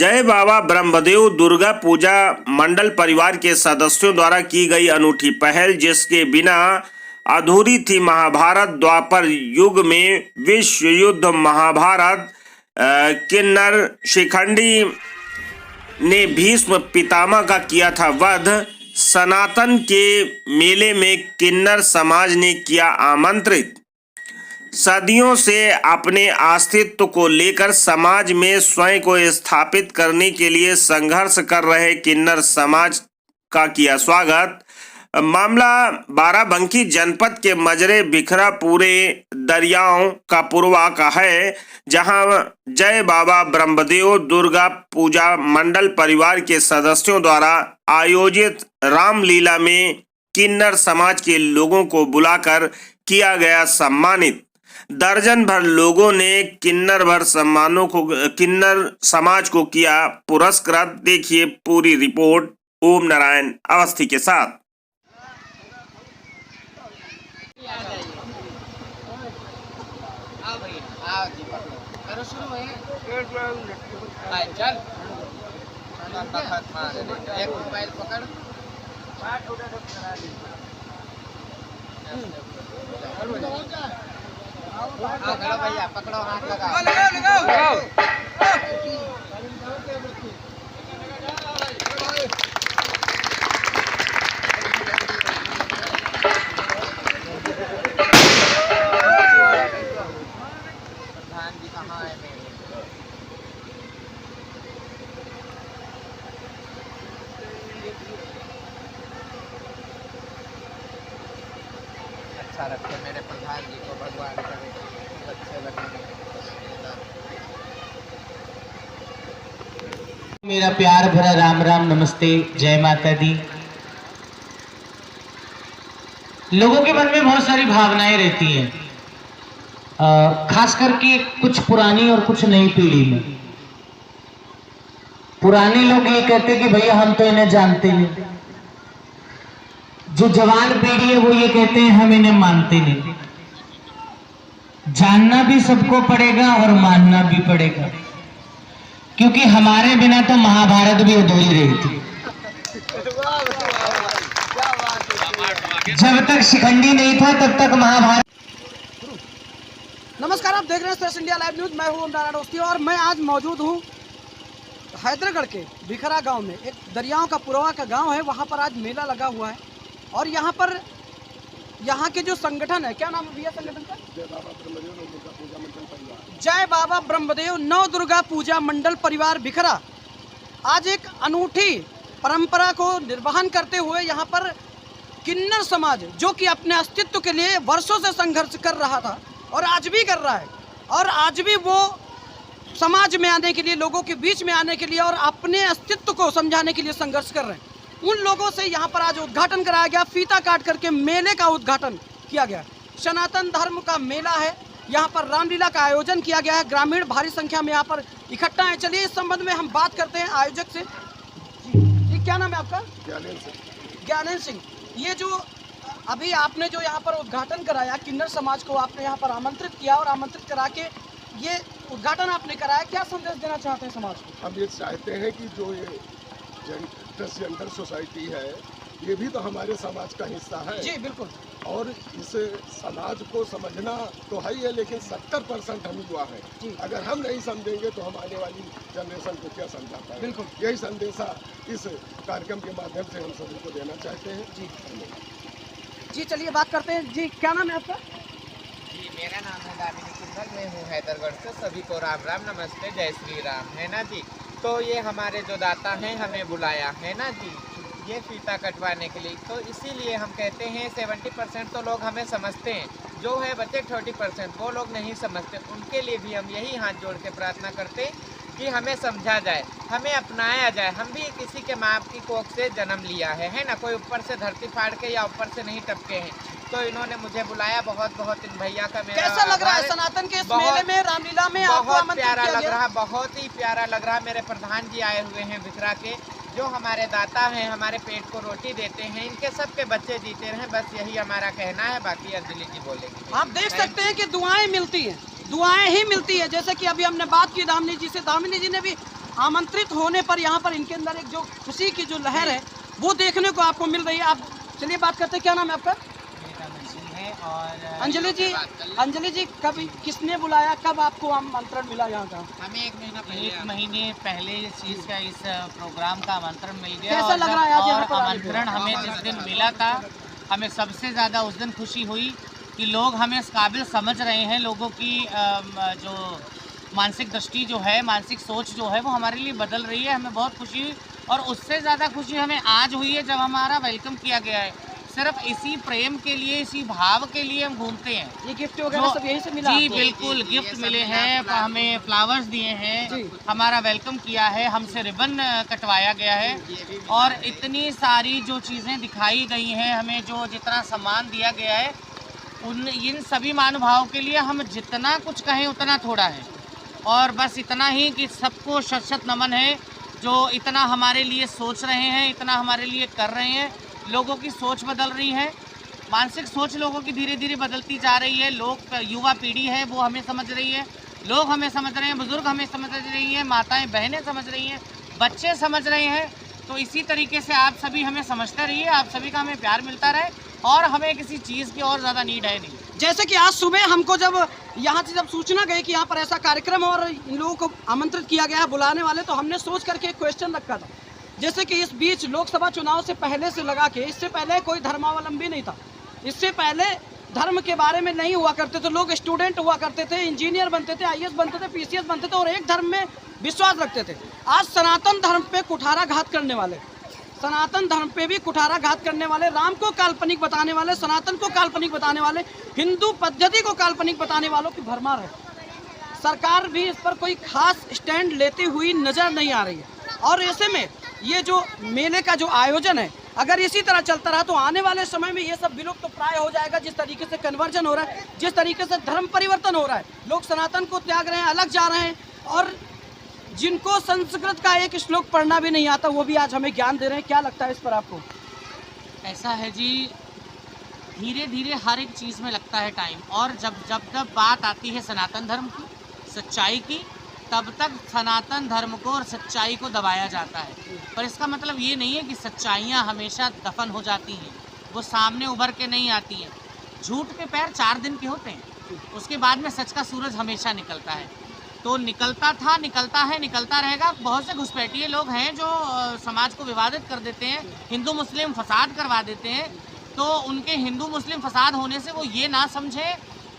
जय बाबा ब्रह्मदेव दुर्गा पूजा मंडल परिवार के सदस्यों द्वारा की गई अनूठी पहल, जिसके बिना अधूरी थी महाभारत। द्वापर युग में विश्व युद्ध महाभारत किन्नर शिखंडी ने भीष्म पितामह का किया था वध। सनातन के मेले में किन्नर समाज ने किया आमंत्रित। सदियों से अपने अस्तित्व को लेकर समाज में स्वयं को स्थापित करने के लिए संघर्ष कर रहे किन्नर समाज का किया स्वागत। मामला बाराबंकी जनपद के मजरे भिखरा पूरे दरियाओं का पूर्वा का है, जहां जय बाबा ब्रह्मदेव दुर्गा पूजा मंडल परिवार के सदस्यों द्वारा आयोजित रामलीला में किन्नर समाज के लोगों को बुलाकर किया गया सम्मानित। दर्जन भर लोगों ने किन्नर समाज को किया पुरस्कृत। देखिए पूरी रिपोर्ट ओम नारायण अवस्थी के साथ। भैया पकड़ो, हाथ लगाओ। प्रधान जी कहाँ है मेरे? अच्छा रखे मेरे प्रधान जी को, भगवान करे अच्छे लगे। मेरा प्यार भरा राम राम नमस्ते, जय माता दी। लोगों के मन में बहुत सारी भावनाएं रहती हैं, खास करके कुछ पुरानी और कुछ नई पीढ़ी में। पुराने लोग ये कहते कि भैया हम तो इन्हें जानते नहीं। जो जवान पीढ़ी है वो ये कहते हैं हम इन्हें मानते नहीं। जानना भी सबको पड़ेगा और मानना भी पड़ेगा, क्योंकि हमारे बिना तो महाभारत भी अधूरी रही थी। जब तक शिखंडी नहीं था तब तक महाभारत। नमस्कार, आप देख रहे हैं स्पेस इंडिया लाइव न्यूज। मैं हूं ओम नारायण अवस्थी और मैं आज मौजूद हूं हैदरगढ़ के भिखरा गांव में। एक दरियाओं का पुरवा का गांव है, वहां पर आज मेला लगा हुआ है। और यहाँ पर यहाँ के जो संगठन है, क्या नाम है भैया संगठन का? जय बाबा ब्रह्मदेव नव दुर्गा पूजा मंडल परिवार भिखरा आज एक अनूठी परंपरा को निर्वहन करते हुए यहाँ पर किन्नर समाज, जो कि अपने अस्तित्व के लिए वर्षों से संघर्ष कर रहा था और आज भी कर रहा है, और आज भी वो समाज में आने के लिए, लोगों के बीच में आने के लिए और अपने अस्तित्व को समझाने के लिए संघर्ष कर रहे हैं। उन लोगों से यहाँ पर आज उद्घाटन कराया गया, फीता काट करके मेले का उद्घाटन किया गया। सनातन धर्म का मेला है, यहाँ पर रामलीला का आयोजन किया गया है। ग्रामीण भारी संख्या में यहाँ पर इकट्ठा है। चलिए इस संबंध में हम बात करते हैं आयोजक से। जी क्या नाम है आपका? ज्ञानेंद्र सिंह। ये जो अभी आपने जो यहाँ पर उद्घाटन कराया, किन्नर समाज को आपने यहाँ पर आमंत्रित किया और आमंत्रित करा के ये उद्घाटन आपने कराया, क्या संदेश देना चाहते हैं समाज को? हम ये चाहते हैं कि जो ये ट्रांसजेंडर सोसाइटी है, ये भी तो हमारे समाज का हिस्सा है। जी बिल्कुल। और इस समाज को समझना तो है ही है, लेकिन 70% हम युवा हैं। अगर हम नहीं समझेंगे तो हम आने वाली जनरेशन को क्या समझा पाएंगे? बिल्कुल, यही संदेशा इस कार्यक्रम के माध्यम से हम सभी को देना चाहते हैं। जी चलिए बात करते हैं। जी क्या नाम है आपका? जी मेरा नाम है दामिनी कुंडल, मैं हूँ हैदरगढ़ से। सभी को राम राम नमस्ते, जय श्री राम, है ना जी। तो ये हमारे जो दाता हैं हमें बुलाया है ना जी, ये फीता कटवाने के लिए। तो इसीलिए हम कहते हैं 70% तो लोग हमें समझते हैं, जो है बचे 30% वो लोग नहीं समझते। उनके लिए भी हम यही हाथ जोड़ के प्रार्थना करते कि हमें समझा जाए, हमें अपनाया जाए। हम भी किसी के माँ की कोख से जन्म लिया है ना, कोई ऊपर से धरती फाड़ के या ऊपर से नहीं टपके हैं। तो इन्होंने मुझे बुलाया, बहुत बहुत इन भैया का मेरा कैसा लग रहा है सनातन के इस मेले में, रामलीला में? बहुत प्यारा लग रहा, बहुत ही प्यारा लग रहा। मेरे प्रधान जी आए हुए हैं भिखरा के, जो हमारे दाता हैं, हमारे पेट को रोटी देते हैं। इनके सबके बच्चे जीते रहें, बस यही हमारा कहना है। बाकी अंजलि जी बोलेंगे। आप देख सकते हैं कि दुआएं मिलती हैं, दुआएं ही मिलती है। जैसे कि अभी हमने बात की दामिनी जी से, दामिनी जी ने भी आमंत्रित होने पर यहाँ पर इनके अंदर एक जो खुशी की जो लहर है वो देखने को आपको मिल रही है। आप चलिए बात करते हैं, क्या नाम है आपका? और अंजलि जी कब किसने बुलाया, कब आपको आमंत्रण मिला यहाँ का? हमें 1 महीने पहले इस चीज़ का, इस प्रोग्राम का आमंत्रण मिल गया। कैसा लग रहा है आज यहाँ पर आने पे? आमंत्रण हमें जिस दिन मिला था, हमें सबसे ज़्यादा उस दिन खुशी हुई कि लोग हमें इस काबिल समझ रहे हैं। लोगों की जो मानसिक दृष्टि जो है, मानसिक सोच जो है वो हमारे लिए बदल रही है। हमें बहुत खुशी हुई और उससे ज़्यादा खुशी हमें आज हुई है जब हमारा वेलकम किया गया है। सिर्फ इसी प्रेम के लिए, इसी भाव के लिए हम घूमते हैं। ये गिफ्ट वगैरह सब यहीं से मिला जी आपको? बिल्कुल, गिफ्ट मिले हैं, हमें फ्लावर्स दिए हैं, हमारा वेलकम किया है, हमसे रिबन कटवाया गया है और इतनी सारी जो चीज़ें दिखाई गई हैं, हमें जो जितना सम्मान दिया गया है, इन सभी महानुभावों के लिए हम जितना कुछ कहें उतना थोड़ा है। और बस इतना ही कि सबको शत शत नमन है जो इतना हमारे लिए सोच रहे हैं, इतना हमारे लिए कर रहे हैं। लोगों की सोच बदल रही है, मानसिक सोच लोगों की धीरे धीरे बदलती जा रही है। लोग, युवा पीढ़ी है वो हमें समझ रही है, लोग हमें समझ रहे हैं, बुजुर्ग हमें समझ रही हैं, माताएं बहनें समझ रही हैं, बच्चे समझ रहे हैं। तो इसी तरीके से आप सभी हमें समझते रहिए, आप सभी का हमें प्यार मिलता रहे और हमें किसी चीज़ की और ज़्यादा नीड है नहीं। जैसे कि आज सुबह हमको जब यहाँ से सूचना गई कि यहाँ पर ऐसा कार्यक्रम और इन लोगों को आमंत्रित किया गया है बुलाने वाले, तो हमने सोच करके एक क्वेश्चन रखा था। जैसे कि इस बीच लोकसभा चुनाव से पहले से लगा के, इससे पहले कोई धर्मावलंबी नहीं था, इससे पहले धर्म के बारे में नहीं हुआ करते थे लोग। स्टूडेंट हुआ करते थे, इंजीनियर बनते थे, IAS बनते थे, PCS बनते थे और एक धर्म में विश्वास रखते थे। आज सनातन धर्म पे कुठाराघात करने वाले, सनातन धर्म पे भी कुठाराघात करने वाले, राम को काल्पनिक बताने वाले, सनातन को काल्पनिक बताने वाले, हिंदू पद्धति को काल्पनिक बताने वालों की भरमार है। सरकार भी इस पर कोई खास स्टैंड लेती हुई नजर नहीं आ रही है। और ऐसे में ये जो मेले का जो आयोजन है, अगर इसी तरह चलता रहा तो आने वाले समय में ये सब विलुप्त प्राय हो जाएगा। जिस तरीके से कन्वर्जन हो रहा है, जिस तरीके से धर्म परिवर्तन हो रहा है, लोग सनातन को त्याग रहे हैं, अलग जा रहे हैं और जिनको संस्कृत का एक श्लोक पढ़ना भी नहीं आता वो भी आज हमें ज्ञान दे रहे हैं। क्या लगता है इस पर आपको? ऐसा है जी, धीरे धीरे हर एक चीज़ में लगता है टाइम, और जब बात आती है सनातन धर्म की, सच्चाई की, तब तक सनातन धर्म को और सच्चाई को दबाया जाता है। पर इसका मतलब ये नहीं है कि सच्चाइयाँ हमेशा दफन हो जाती हैं, वो सामने उभर के नहीं आती हैं। झूठ के पैर 4 दिन के होते हैं, उसके बाद में सच का सूरज हमेशा निकलता है। तो निकलता था, निकलता है, निकलता रहेगा। बहुत से घुसपैठिए लोग हैं जो समाज को विवादित कर देते हैं, हिंदू मुस्लिम फसाद करवा देते हैं। तो उनके हिंदू मुस्लिम फसाद होने से वो ये ना समझे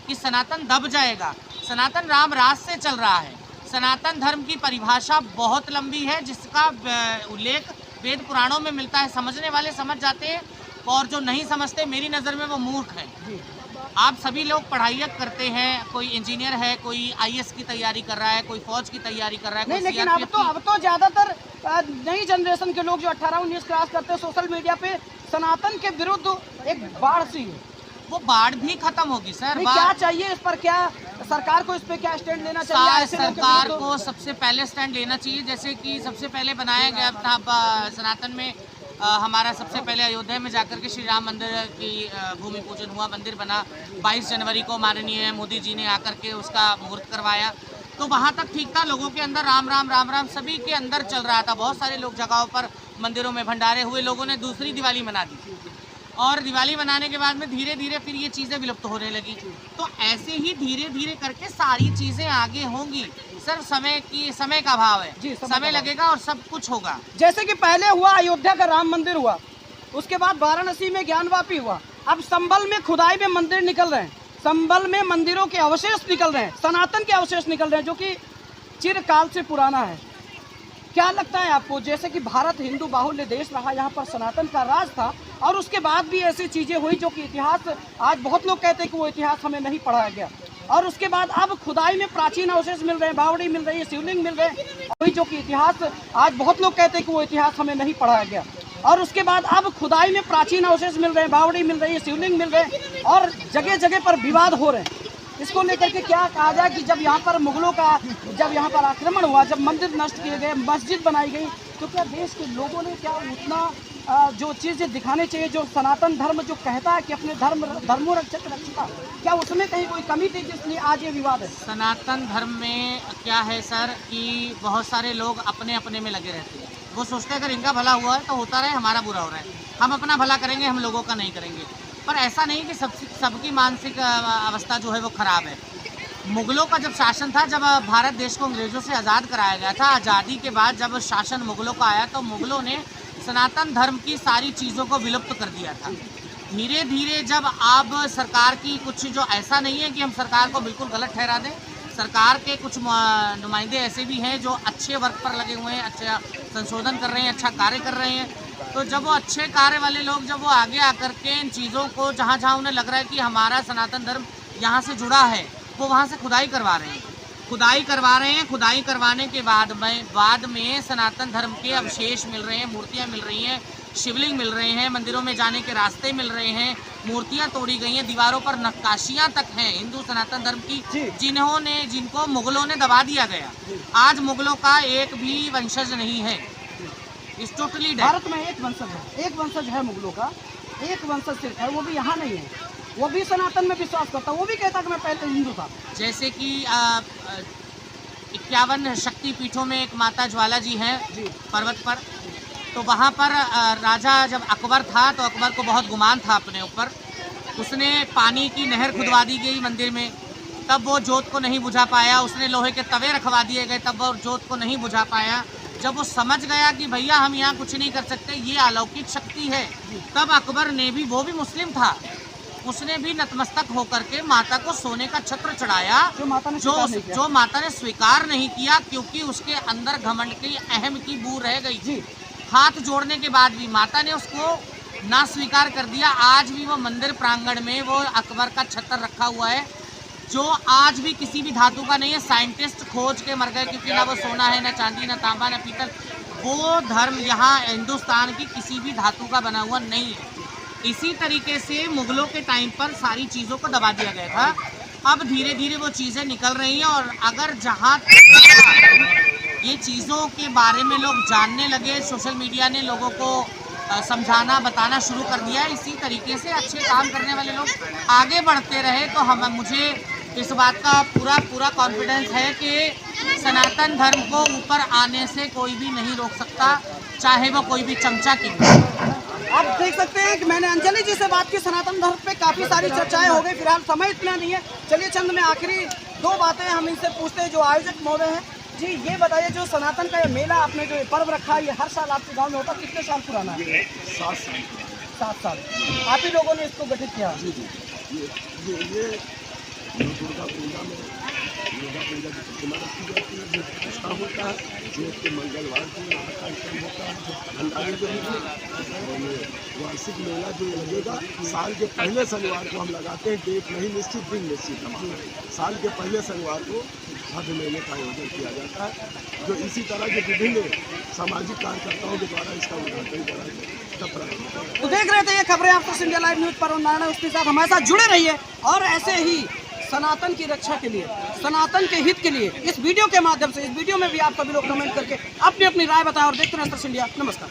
कि सनातन दब जाएगा। सनातन राम राज से चल रहा है। सनातन धर्म की परिभाषा बहुत लंबी है, जिसका उल्लेख वेद पुराणों में मिलता है। समझने वाले समझ जाते हैं और जो नहीं समझते, मेरी नज़र में वो मूर्ख हैं। आप सभी लोग पढ़ाई करते हैं, कोई इंजीनियर है, कोई IAS की तैयारी कर रहा है, कोई फौज की तैयारी कर रहा है, नहीं, कोई लेकिन अब तो ज़्यादातर नई जनरेशन के लोग जो 18-19 क्लास करते हैं, सोशल मीडिया पे सनातन के विरुद्ध एक बाढ़ सी है। वो बाढ़ भी खत्म होगी सर। क्या चाहिए इस पर, क्या सरकार को इस पे क्या स्टैंड लेना चाहिए? सरकार को सबसे पहले स्टैंड लेना चाहिए। जैसे कि सबसे पहले बनाया गया था सनातन में, हमारा सबसे पहले अयोध्या में जाकर के श्री राम मंदिर की भूमि पूजन हुआ, मंदिर बना। 22 जनवरी को माननीय मोदी जी ने आकर के उसका मुहूर्त करवाया। तो वहाँ तक ठीक था, लोगों के अंदर राम राम राम राम सभी के अंदर चल रहा था। बहुत सारे लोग जगहों पर मंदिरों में भंडारे हुए, लोगों ने दूसरी दिवाली मना दी और दिवाली मनाने के बाद में धीरे धीरे फिर ये चीज़ें विलुप्त होने लगी। तो ऐसे ही धीरे धीरे करके सारी चीज़ें आगे होंगी। सिर्फ समय का अभाव है जी, समय लगेगा और सब कुछ होगा। जैसे कि पहले हुआ अयोध्या का राम मंदिर हुआ, उसके बाद वाराणसी में ज्ञानवापी हुआ, अब संभल में खुदाई में मंदिर निकल रहे हैं, संभल में मंदिरों के अवशेष निकल रहे हैं, सनातन के अवशेष निकल रहे हैं जो कि चिरकाल से पुराना है। क्या लगता है आपको, जैसे कि भारत हिंदू बाहुल्य देश रहा, यहाँ पर सनातन का राज था और उसके बाद भी ऐसी चीज़ें हुई जो कि इतिहास, आज बहुत लोग कहते हैं कि वो इतिहास हमें नहीं पढ़ाया गया, और उसके बाद अब खुदाई में प्राचीन अवशेष मिल रहे हैं, बावड़ी मिल रही है, शिवलिंग मिल रहे हैं, जो कि इतिहास, आज बहुत लोग कहते हैं कि वो इतिहास हमें नहीं पढ़ाया गया, और उसके बाद अब खुदाई में प्राचीन अवशेष मिल रहे हैं, बावड़ी मिल रही है, शिवलिंग मिल रहे हैं और जगह जगह पर विवाद हो रहे हैं। इसको लेकर के क्या कहा जाए कि जब यहाँ पर मुगलों का, जब यहाँ पर आक्रमण हुआ, जब मंदिर नष्ट किए गए, मस्जिद बनाई गई, तो क्या देश के लोगों ने क्या उतना जो चीज़ें दिखानी चाहिए, जो सनातन धर्म जो कहता है कि अपने धर्मो रक्षक रक्षिता, क्या उसमें कहीं कोई कमी थी जिसलिए आज ये विवाद है? सनातन धर्म में क्या है सर कि बहुत सारे लोग अपने अपने में लगे रहते हैं। वो सोचते हैं अगर इनका भला हुआ है तो होता रहे, हमारा बुरा हो रहा है, हम अपना भला करेंगे, हम लोगों का नहीं करेंगे। पर ऐसा नहीं कि सबकी मानसिक अवस्था जो है वो ख़राब है। मुग़लों का जब शासन था, जब भारत देश को अंग्रेज़ों से आज़ाद कराया गया था, आज़ादी के बाद जब शासन मुग़लों का आया तो मुग़लों ने सनातन धर्म की सारी चीज़ों को विलुप्त कर दिया था। धीरे धीरे जब अब सरकार की कुछ, जो ऐसा नहीं है कि हम सरकार को बिल्कुल गलत ठहरा दें, सरकार के कुछ नुमाइंदे ऐसे भी हैं जो अच्छे वर्क पर लगे हुए हैं, अच्छा संशोधन कर रहे हैं, अच्छा कार्य कर रहे हैं। तो जब वो अच्छे कार्य वाले लोग जब वो आगे आकर के इन चीज़ों को, जहाँ जहाँ उन्हें लग रहा है कि हमारा सनातन धर्म यहाँ से जुड़ा है, वो वहाँ से खुदाई करवा रहे हैं। खुदाई करवाने के बाद में सनातन धर्म के अवशेष मिल रहे हैं, मूर्तियाँ मिल रही हैं, शिवलिंग मिल रहे हैं, मंदिरों में जाने के रास्ते मिल रहे हैं, मूर्तियाँ तोड़ी गई हैं, दीवारों पर नक्काशियाँ तक हैं हिंदू सनातन धर्म की, जिनको मुग़लों ने दबा दिया गया। आज मुग़लों का एक भी वंशज नहीं है, इस टोटली भारत में एक वंशज है मुग़लों का, एक वंशज सिर्फ है, वो भी यहाँ नहीं है। वो भी सनातन में विश्वास करता, वो भी कहता कि मैं पहले हिंदू था। जैसे कि 51 शक्ति पीठों में एक माता ज्वाला जी हैं पर्वत पर, तो वहाँ पर राजा जब अकबर था तो अकबर को बहुत गुमान था अपने ऊपर। उसने पानी की नहर खुदवा दी गई मंदिर में, तब वो जोत को नहीं बुझा पाया। उसने लोहे के तवे रखवा दिए गए, तब वो जोत को नहीं बुझा पाया। जब वो समझ गया कि भैया हम यहाँ कुछ नहीं कर सकते, ये अलौकिक शक्ति है, तब अकबर ने भी, वो भी मुस्लिम था, उसने भी नतमस्तक होकर के माता को सोने का छत्र चढ़ाया, जो माता ने स्वीकार नहीं किया, क्योंकि उसके अंदर घमंड की अहम की बू रह गई थी। हाथ जोड़ने के बाद भी माता ने उसको ना स्वीकार कर दिया। आज भी वो मंदिर प्रांगण में वो अकबर का छत्र रखा हुआ है, जो आज भी किसी भी धातु का नहीं है। साइंटिस्ट खोज के मर गए, क्योंकि ना वो सोना है, ना चांदी, ना तांबा, ना पीतल। वो धर्म यहाँ हिंदुस्तान की किसी भी धातु का बना हुआ नहीं है। इसी तरीके से मुग़लों के टाइम पर सारी चीज़ों को दबा दिया गया था। अब धीरे धीरे वो चीज़ें निकल रही हैं, और अगर जहाँ ये चीज़ों के बारे में लोग जानने लगे, सोशल मीडिया ने लोगों को समझाना बताना शुरू कर दिया। इसी तरीके से अच्छे काम करने वाले लोग आगे बढ़ते रहे तो मुझे इस बात का पूरा कॉन्फिडेंस है कि सनातन धर्म को ऊपर आने से कोई भी नहीं रोक सकता, चाहे वो कोई भी चमचा की। आप देख सकते हैं कि मैंने अंजलि जी से बात की, सनातन धर्म पे काफ़ी सारी चर्चाएं हो गई। फिलहाल समय इतना नहीं है, चलिए चंद में आखिरी 2 बातें हम इनसे पूछते हैं जो आयोजक महोदय हैं। जी ये बताइए, जो सनातन का ये मेला आपने जो पर्व रखा है, ये हर साल आपके गांव में होता, कितने साल पुराना है? 7 साल। आप ही लोगों ने इसको गठित किया? जी ये दुर्गा पूजा में दुर्गा पूजा की प्रतिमा रखी जाती है, जो प्रतिष्ठा होता है, जो के मंगलवार को कार्यक्रम होता है, भंडारे जो है वार्षिक मेला जो लगेगा, साल के पहले शनिवार को हम लगाते हैं। डेट नहीं निश्चित, दिन निश्चित हमारा, साल के पहले शनिवार को भव्य मेले का आयोजन किया जाता है, जो इसी तरह के विभिन्न सामाजिक कार्यकर्ताओं के द्वारा इसका उद्घाटन करा जाता है। तो देख रहे थे ये खबरें आपको इंडिया लाइव न्यूज़ पर, नारायण उसके साथ हमारे साथ जुड़े रहिए, और ऐसे ही सनातन की रक्षा के लिए, सनातन के हित के लिए इस वीडियो के माध्यम से, इस वीडियो में भी आप सभी लोग कमेंट करके अपनी अपनी राय बताएं, और देखते रहें इंडिया। नमस्कार।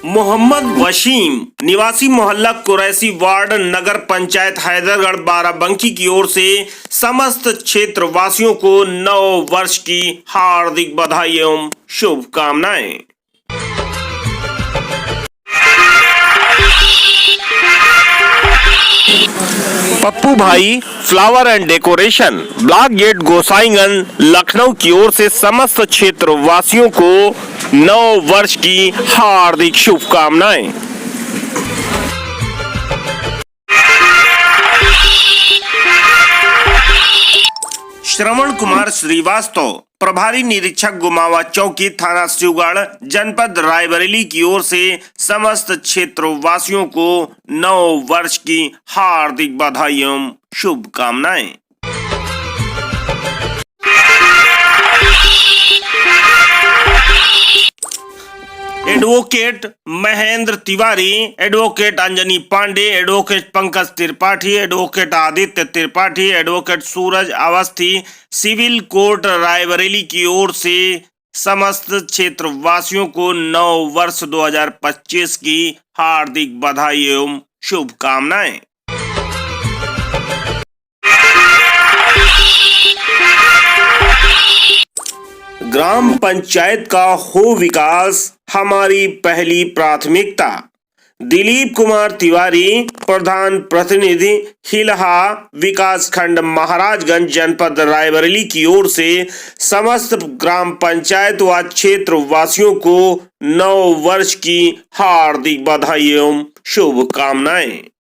मोहम्मद वसीम निवासी मोहल्ला कुरैशी वार्ड नगर पंचायत हैदरगढ़ बाराबंकी की ओर से समस्त क्षेत्र वासियों को नव वर्ष की हार्दिक बधाई एवं शुभकामनाएं। पप्पू भाई flower and decoration, block gate Gosaiganj Lucknow की ओर से समस्त क्षेत्र वासियों को नव वर्ष की हार्दिक शुभकामनाएं। श्रवण कुमार श्रीवास्तव प्रभारी निरीक्षक गुमावा चौकी थाना शिवगढ़ जनपद रायबरेली की ओर से समस्त क्षेत्र वासियों को नव वर्ष की हार्दिक बधाई एवं शुभकामनाएं। Advocate Mahendra Tiwari, advocate Anjani Pande, advocate Pankaj Tripathi, advocate Aditya Tripathi, advocate Suraj Awasthi civil court Raebareli की ओर से समस्त क्षेत्रवासियों को नव वर्ष 2025 की हार्दिक बधाई एवं शुभकामनाएं। ग्राम पंचायत का हो विकास हमारी पहली प्राथमिकता। दिलीप कुमार तिवारी, प्रधान प्रतिनिधि, हिलहा विकास खंड, महाराजगंज, जनपद रायबरेली की ओर से समस्त ग्राम पंचायत व क्षेत्र वासियों को नव वर्ष की हार्दिक बधाई एवं शुभकामनाएं।